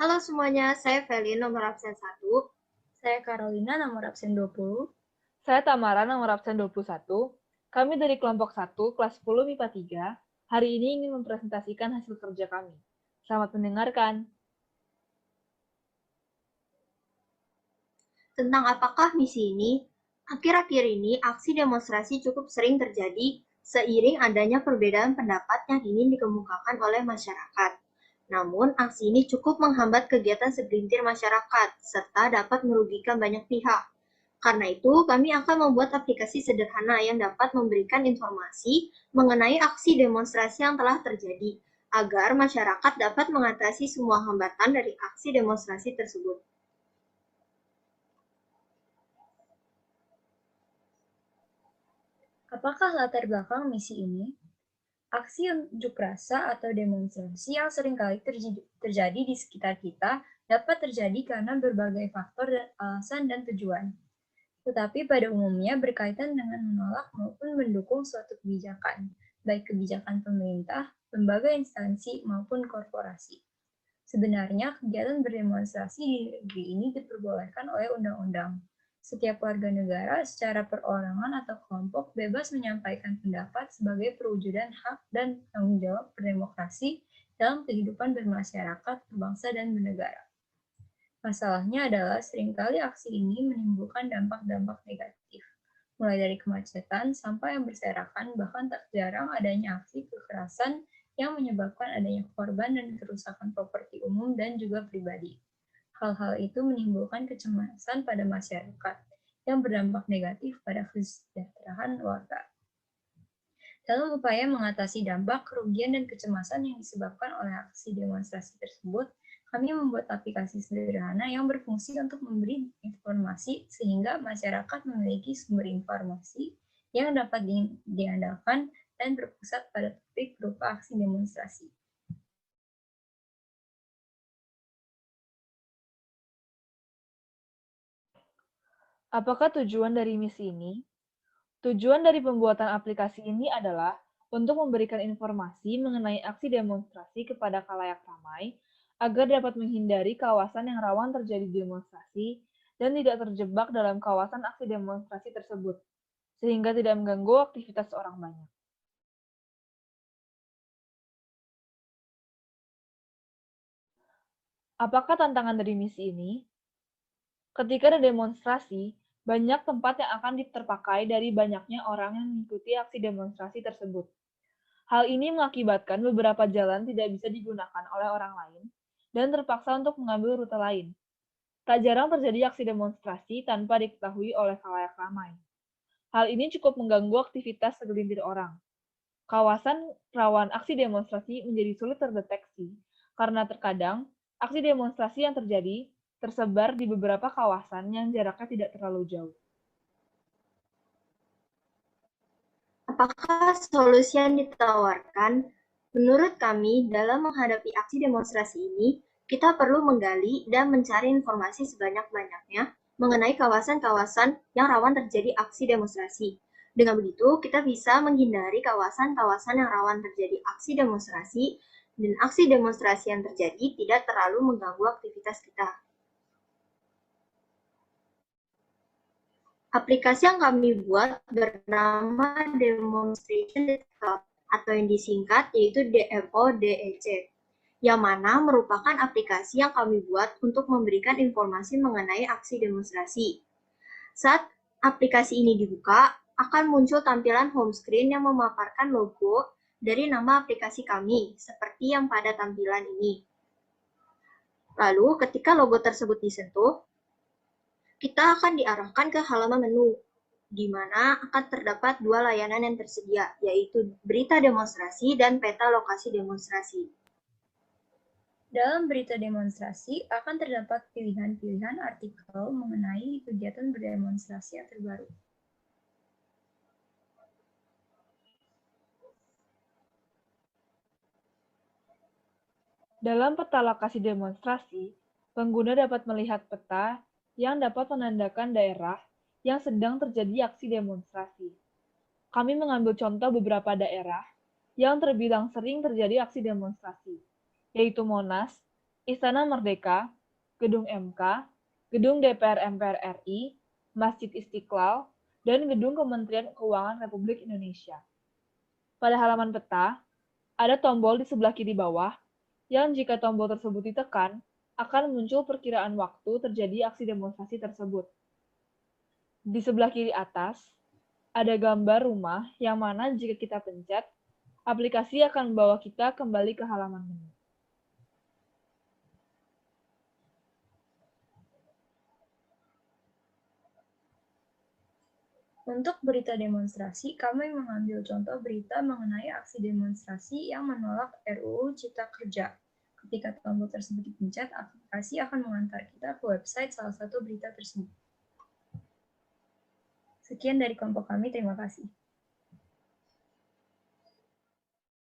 Halo semuanya, saya Felin, nomor absen 1. Saya Carolina, nomor absen 20. Saya Tamara, nomor absen 21. Kami dari kelompok 1, kelas 10 MIPA 3, hari ini ingin mempresentasikan hasil kerja kami. Selamat mendengarkan. Tentang apakah misi ini? Akhir-akhir ini, aksi demonstrasi cukup sering terjadi seiring adanya perbedaan pendapat yang ingin dikemukakan oleh masyarakat. Namun, aksi ini cukup menghambat kegiatan segelintir masyarakat, serta dapat merugikan banyak pihak. Karena itu, kami akan membuat aplikasi sederhana yang dapat memberikan informasi mengenai aksi demonstrasi yang telah terjadi, agar masyarakat dapat mengatasi semua hambatan dari aksi demonstrasi tersebut. Apakah latar belakang misi ini? Aksi unjuk rasa atau demonstrasi yang seringkali terjadi di sekitar kita dapat terjadi karena berbagai faktor, alasan, dan tujuan. Tetapi pada umumnya berkaitan dengan menolak maupun mendukung suatu kebijakan, baik kebijakan pemerintah, lembaga instansi, maupun korporasi. Sebenarnya, kegiatan berdemonstrasi di negeri ini diperbolehkan oleh undang-undang. Setiap warga negara secara perorangan atau kelompok bebas menyampaikan pendapat sebagai perwujudan hak dan tanggung jawab berdemokrasi dalam kehidupan bermasyarakat, berbangsa, dan bernegara. Masalahnya adalah seringkali aksi ini menimbulkan dampak-dampak negatif, mulai dari kemacetan sampai yang berserakan, bahkan tak jarang adanya aksi kekerasan yang menyebabkan adanya korban dan kerusakan properti umum dan juga pribadi. Hal-hal itu menimbulkan kecemasan pada masyarakat yang berdampak negatif pada kesejahteraan warga. Dalam upaya mengatasi dampak, kerugian, dan kecemasan yang disebabkan oleh aksi demonstrasi tersebut, kami membuat aplikasi sederhana yang berfungsi untuk memberi informasi sehingga masyarakat memiliki sumber informasi yang dapat diandalkan dan berpusat pada topik berupa aksi demonstrasi. Apakah tujuan dari misi ini? Tujuan dari pembuatan aplikasi ini adalah untuk memberikan informasi mengenai aksi demonstrasi kepada khalayak ramai agar dapat menghindari kawasan yang rawan terjadi demonstrasi dan tidak terjebak dalam kawasan aksi demonstrasi tersebut, sehingga tidak mengganggu aktivitas orang banyak. Apakah tantangan dari misi ini? Ketika ada demonstrasi, banyak tempat yang akan terpakai dari banyaknya orang yang mengikuti aksi demonstrasi tersebut. Hal ini mengakibatkan beberapa jalan tidak bisa digunakan oleh orang lain dan terpaksa untuk mengambil rute lain. Tak jarang terjadi aksi demonstrasi tanpa diketahui oleh khalayak ramai. Hal ini cukup mengganggu aktivitas segelintir orang. Kawasan rawan aksi demonstrasi menjadi sulit terdeteksi karena terkadang aksi demonstrasi yang terjadi tersebar di beberapa kawasan yang jaraknya tidak terlalu jauh. Apakah solusi yang ditawarkan? Menurut kami, dalam menghadapi aksi demonstrasi ini, kita perlu menggali dan mencari informasi sebanyak-banyaknya mengenai kawasan-kawasan yang rawan terjadi aksi demonstrasi. Dengan begitu, kita bisa menghindari kawasan-kawasan yang rawan terjadi aksi demonstrasi, dan aksi demonstrasi yang terjadi tidak terlalu mengganggu aktivitas kita. Aplikasi yang kami buat bernama Demonstration Desktop atau yang disingkat yaitu DMO-DEC, yang mana merupakan aplikasi yang kami buat untuk memberikan informasi mengenai aksi demonstrasi. Saat aplikasi ini dibuka, akan muncul tampilan home screen yang memaparkan logo dari nama aplikasi kami, seperti yang pada tampilan ini. Lalu, ketika logo tersebut disentuh, kita akan diarahkan ke halaman menu, di mana akan terdapat dua layanan yang tersedia, yaitu berita demonstrasi dan peta lokasi demonstrasi. Dalam berita demonstrasi akan terdapat pilihan-pilihan artikel mengenai kegiatan berdemonstrasi yang terbaru. Dalam peta lokasi demonstrasi, pengguna dapat melihat peta yang dapat menandakan daerah yang sedang terjadi aksi demonstrasi. Kami mengambil contoh beberapa daerah yang terbilang sering terjadi aksi demonstrasi, yaitu Monas, Istana Merdeka, Gedung MK, Gedung DPR MPR RI, Masjid Istiqlal, dan Gedung Kementerian Keuangan Republik Indonesia. Pada halaman peta, ada tombol di sebelah kiri bawah, yang jika tombol tersebut ditekan, akan muncul perkiraan waktu terjadi aksi demonstrasi tersebut. Di sebelah kiri atas, ada gambar rumah yang mana jika kita pencet, aplikasi akan membawa kita kembali ke halaman menu. Untuk berita demonstrasi, kami mengambil contoh berita mengenai aksi demonstrasi yang menolak RUU Cipta Kerja. Ketika tombol tersebut dipencet, aplikasi akan mengantar kita ke website salah satu berita tersebut. Sekian dari kelompok kami, terima kasih.